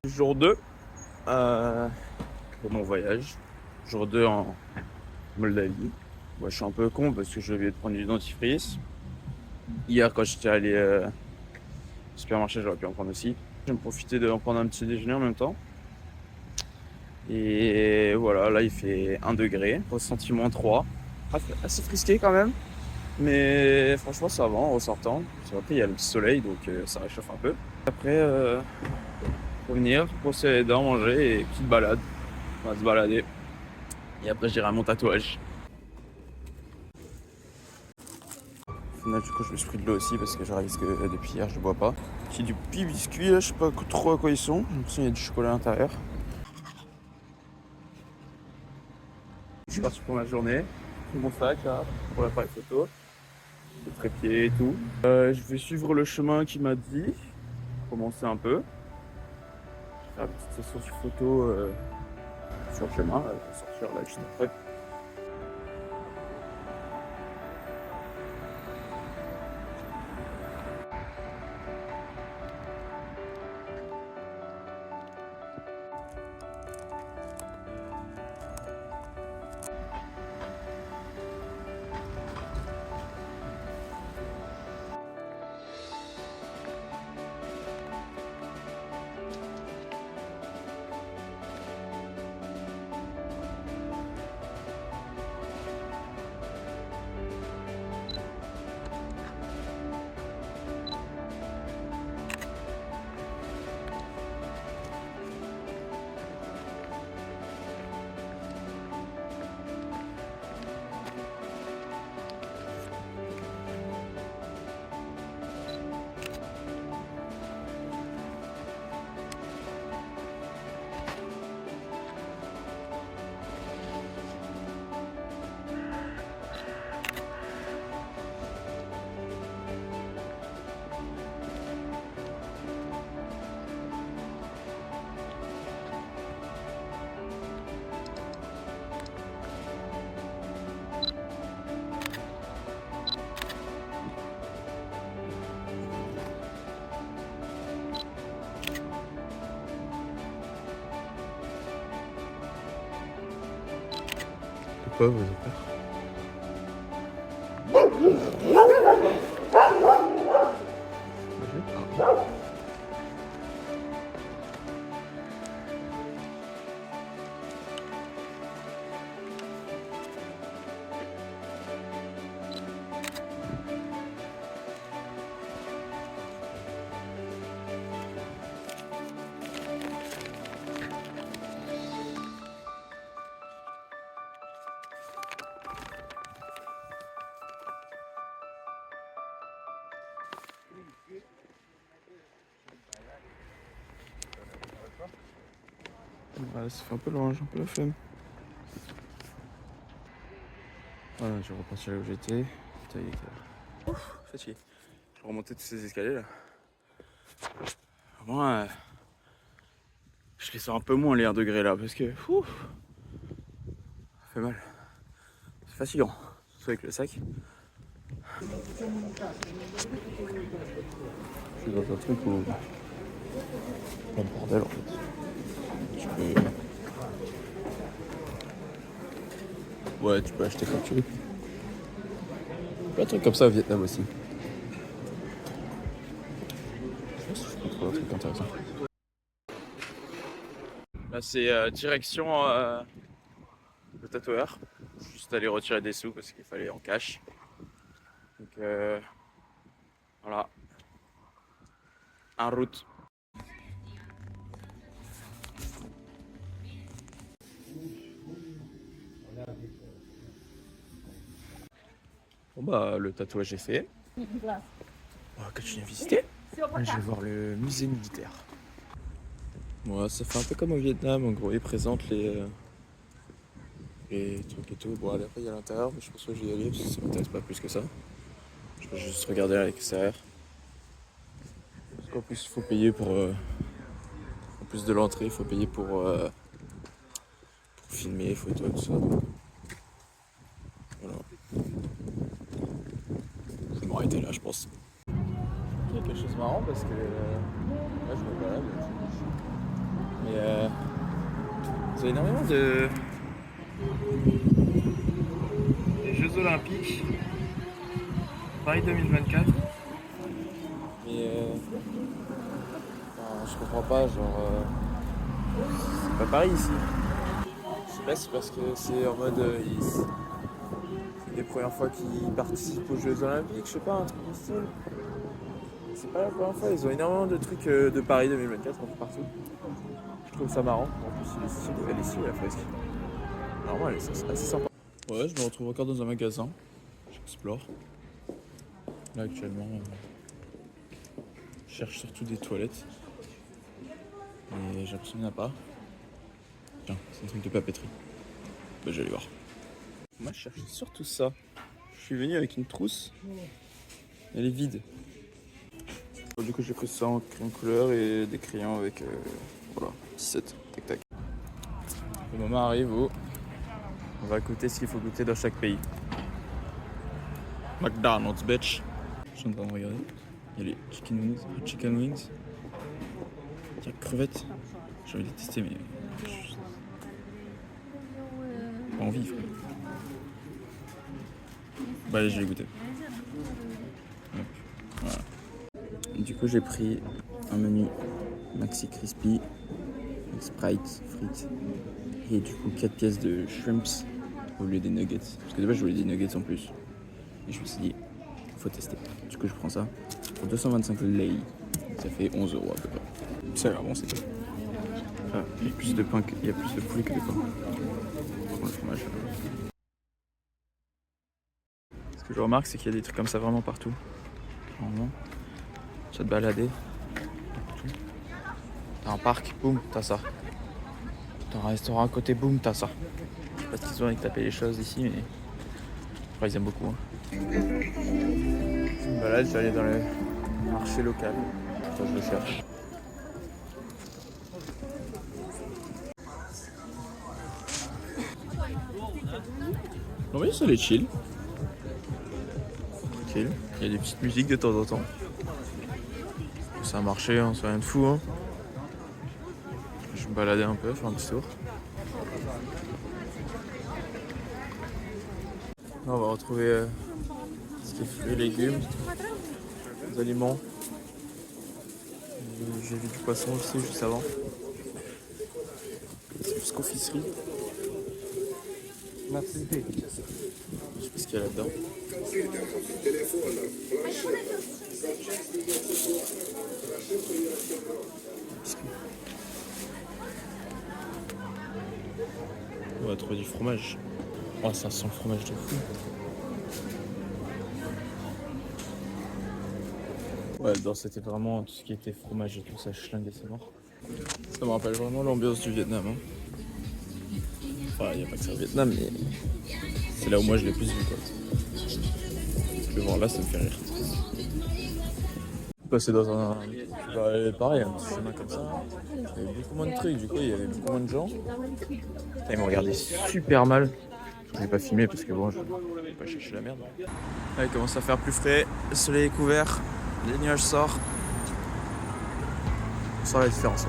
Jour 2 pour mon voyage. Jour 2 en Moldavie. Moi, je suis un peu con parce que j'ai oublié de prendre du dentifrice. Hier, quand j'étais allé au supermarché, j'aurais pu en prendre aussi. Je vais profiter d'en prendre un petit déjeuner en même temps. Et voilà, là il fait 1 degré, ressenti -3. Assez frisqué quand même. Mais franchement, ça va en ressortant. Après, il y a le petit soleil, donc ça réchauffe un peu. Après, revenir, brosser les dents, manger et petite balade. On va se balader. Et après, j'irai à mon tatouage. Au final, du coup, je me suis pris de l'eau aussi parce que je réalise que depuis hier, je bois pas. J'ai du petits biscuits là, je sais pas trop à quoi ils sont. J'ai l'impression qu'il y a du chocolat à l'intérieur. Je suis parti pour ma journée. J'ai mon sac là, pour l'appareil photo, le trépied et tout. Je vais suivre le chemin qu'il m'a dit. Commencer un peu. Faire une petite session sur photo sur le chemin. Je vais sortir là juste après. Pourquoi vous avez peur? Ouais, ça fait un peu loin, j'ai un peu la flemme. Voilà, je vais repartir là où j'étais. Putain, il est quelle heure? Ouf, fatigué. Je vais remonter tous ces escaliers là. Moi, je les sens un peu moins les 1 degré là parce que ouf, ça fait mal. C'est fatigant, surtout avec le sac. Je suis dans un truc où. Pas de bordel en fait. Tu peux. Ouais, tu peux acheter comme tu veux. Plein de trucs comme ça au Vietnam aussi. Je pense que je peux trouver un truc intéressant. Là, c'est direction le tatoueur. Juste aller retirer des sous parce qu'il fallait en cash. Donc voilà. En route. Bon bah le tatouage est fait. On va continuer à visiter. Je vais voir le musée militaire. Bon, ça fait un peu comme au Vietnam, en gros, ils présentent les trucs et tout. Bon, après, il y a l'intérieur, mais je pense que je vais y aller parce que ça m'intéresse pas plus que ça. Je vais juste regarder à l'extérieur. Parce qu'en plus, il faut payer pour. En plus de l'entrée, il faut payer pour filmer, photos, tout ça. Donc, voilà. Je vais m'arrêter là, je pense. Il y a quelque chose de marrant parce que là, je me balade. ils ont énormément des Jeux Olympiques. Paris 2024. Mais enfin, je comprends pas, genre c'est pas pareil ici. Je sais pas si c'est parce que c'est en mode c'est les premières fois qu'ils participent aux Jeux Olympiques, je sais pas, un truc du style. C'est pas la première fois, ils ont énormément de trucs de Paris 2024 un peu partout. Je trouve ça marrant. En plus elle est stylée la fresque. Normalement elle est assez sympa. Ouais, je me retrouve encore dans un magasin. J'explore. Là actuellement je cherche surtout des toilettes. Et j'ai l'impression qu'il n'y en a pas. Tiens, c'est un truc de papeterie. Bah j'allais voir. Moi je cherchais surtout ça. Je suis venu avec une trousse. Elle est vide. Du coup j'ai pris ça en crayon couleur et des crayons avec voilà, 17. Tac tac. Le moment arrive où on va goûter ce qu'il faut goûter dans chaque pays. McDonald's bitch. Je suis en train de regarder. Il y a les chicken wings. Il y a crevettes. J'ai envie de les tester mais j'ai pas envie frère. Bah allez je vais goûter. Hop, voilà. Du coup j'ai pris un menu Maxi Crispy, Sprite, frites et du coup 4 pièces de shrimps au lieu des nuggets. Parce que de base je voulais des nuggets en plus. Et je me suis dit, faut tester. Du coup je prends ça pour 225 lei. Ça fait 11 € à peu près. Ça a l'air bon c'est tout. Ah, il y a plus de poulet que de pain. Pour le fromage. Ce que je remarque c'est qu'il y a des trucs comme ça vraiment partout. Vraiment. Tu vas te balader. T'as un parc, boum, t'as ça. T'as un restaurant à côté, boum, t'as ça. Je sais pas ce qu'ils ont avec taper les choses ici, mais après ils aiment beaucoup. Hein. Je me balade, je vais aller dans le marché local. Ça, je le cherche. Non mais ça les chill. Tranquille. Il y a des petites musiques de temps en temps. C'est un marché, hein, c'est rien de fou. Hein. Je vais me balader un peu, faire un petit tour. Là, on va retrouver ce qui est fruits et légumes, des aliments. J'ai vu du poisson aussi juste avant. C'est plus confiserie. Merci. Je sais pas ce qu'il y a là-dedans. On va trouver du fromage. Oh, ça sent le fromage de fou. Ouais, dedans c'était vraiment tout ce qui était fromage et tout ça schlingue et c'est mort. Ça me rappelle vraiment l'ambiance du Vietnam. Hein. Enfin, il n'y a pas que ça au Vietnam, mais c'est là où moi je l'ai plus vu quoi. Le voir là, ça me fait rire. Passer dans un. Bah, pareil, un petit chemin comme ça. Il y avait beaucoup moins de trucs, du coup il y avait beaucoup moins de gens. Ils m'ont regardé super mal. Je vais pas filmer parce que bon, je vais pas chercher la merde. Là, il commence à faire plus frais, le soleil est couvert, les nuages sortent. On sent la différence.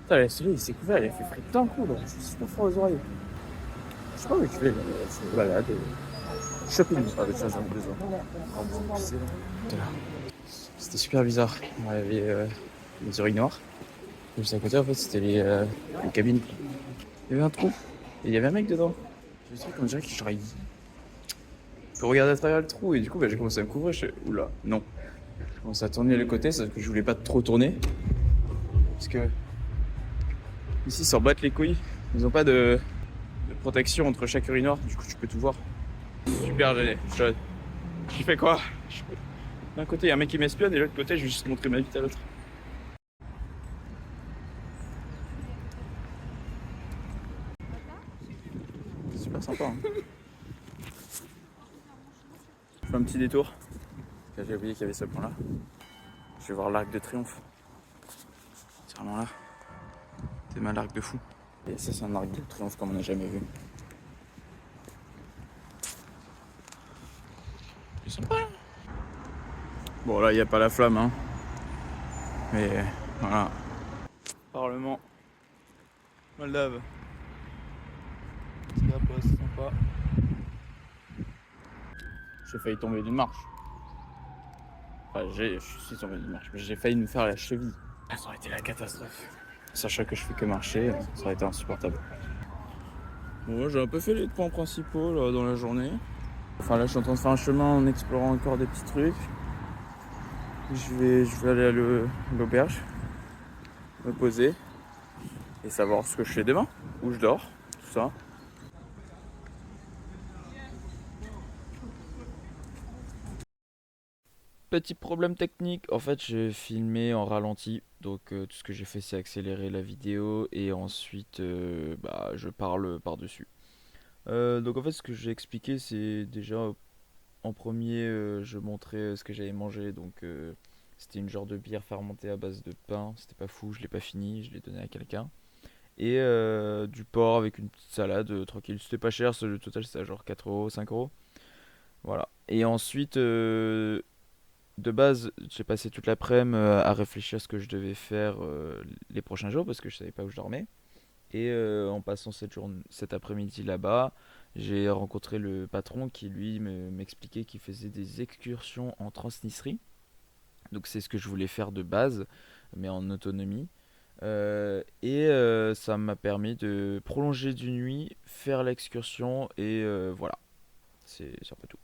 Putain, le soleil il s'est couvert, il a fait frais d'un coup là. Je suis super froid aux oreilles. Je sais pas où tu fais, je me balade. Shopping avec ça, j'en ai besoin. C'était super bizarre. Il y avait les urinoirs. Juste à côté, en fait, c'était les cabines. Il y avait un trou et il y avait un mec dedans. Je me suis dit, on dirait qu'il genre, il peut regarder à travers le trou. Et du coup, bah, j'ai commencé à me couvrir. Je fais, oula, non. Je commence à tourner le côté, sauf que je voulais pas trop tourner. Parce que ici, ils s'en battent les couilles. Ils ont pas de protection entre chaque urinoir. Du coup, tu peux tout voir. Super gêné. Je fais quoi? D'un côté, il y a un mec qui m'espionne et de l'autre côté, je vais juste montrer ma vie à l'autre. Super sympa. Hein. fais un petit détour. J'ai oublié qu'il y avait ce point là. Je vais voir l'Arc de Triomphe. C'est vraiment là. C'est mal l'arc de fou. Et ça, c'est un arc de triomphe comme on n'a jamais vu. C'est sympa. Bon, là, il n'y a pas la flamme, hein. Mais voilà. Parlement. Moldave. C'est sympa. J'ai failli tomber d'une marche. Enfin, je suis tombé d'une marche, mais j'ai failli me faire la cheville. Ça aurait été la catastrophe. Sachant que je fais que marcher, ça aurait été insupportable. Bon, j'ai un peu fait les points principaux là, dans la journée. Enfin là je suis en train de faire un chemin en explorant encore des petits trucs. Je vais aller à l'auberge, me poser et savoir ce que je fais demain, où je dors, tout ça. Petit problème technique, en fait j'ai filmé en ralenti, donc tout ce que j'ai fait c'est accélérer la vidéo et ensuite je parle par-dessus. Donc en fait ce que j'ai expliqué c'est déjà en premier je montrais ce que j'avais mangé, donc c'était une genre de bière fermentée à base de pain, c'était pas fou, je l'ai pas fini, je l'ai donné à quelqu'un. Et du porc avec une petite salade tranquille, c'était pas cher, le total c'était genre 4 euros, 5 euros. Voilà. Et ensuite de base, j'ai passé toute l'après-midi à réfléchir à ce que je devais faire les prochains jours parce que je savais pas où je dormais. Et en passant cet après-midi là-bas, j'ai rencontré le patron qui lui m'expliquait qu'il faisait des excursions en Transnistrie. Donc c'est ce que je voulais faire de base, mais en autonomie. Ça m'a permis de prolonger d'une nuit, faire l'excursion et voilà, c'est un peu tout.